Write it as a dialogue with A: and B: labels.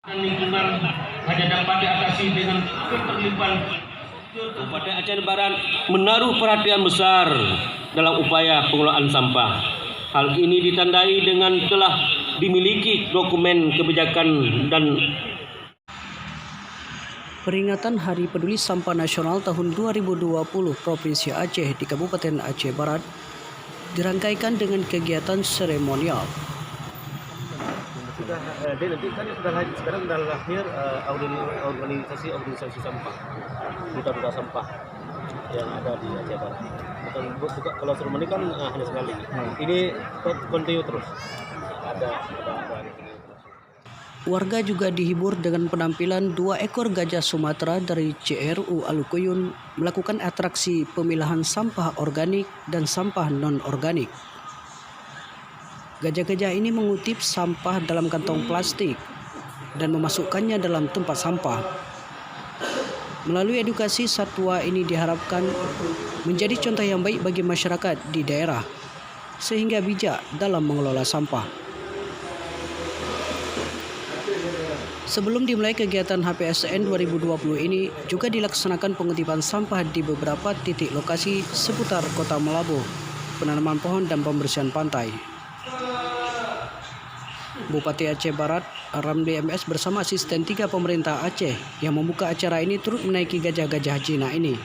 A: Lingkungan hanya dapat diatasi dengan keterlibatan. Kabupaten Aceh Barat menaruh perhatian besar dalam upaya pengelolaan sampah. Hal ini ditandai dengan telah dimiliki dokumen kebijakan dan
B: peringatan Hari Peduli Sampah Nasional tahun 2020 Provinsi Aceh di Kabupaten Aceh Barat dirangkaikan dengan kegiatan seremonial.
C: Sekarang sudah lahir organisasi sampah, duta sampah yang ada di Aceh Barat. Kalau seremoni kan hanya sekali. Ini kontinu terus. Ada.
B: Warga juga dihibur dengan penampilan 2 ekor gajah Sumatera dari CRU Alukuyun melakukan atraksi pemilahan sampah organik dan sampah non-organik. Gajah-gajah ini mengutip sampah dalam kantong plastik dan memasukkannya dalam tempat sampah. Melalui edukasi, satwa ini diharapkan menjadi contoh yang baik bagi masyarakat di daerah, sehingga bijak dalam mengelola sampah. Sebelum dimulai kegiatan HPSN 2020 ini, juga dilaksanakan pengutipan sampah di beberapa titik lokasi seputar Kota Melabu, penanaman pohon dan pembersihan pantai. Bupati Aceh Barat, Ramli MS bersama asisten 3 pemerintah Aceh yang membuka acara ini turut menaiki gajah-gajah Cina ini.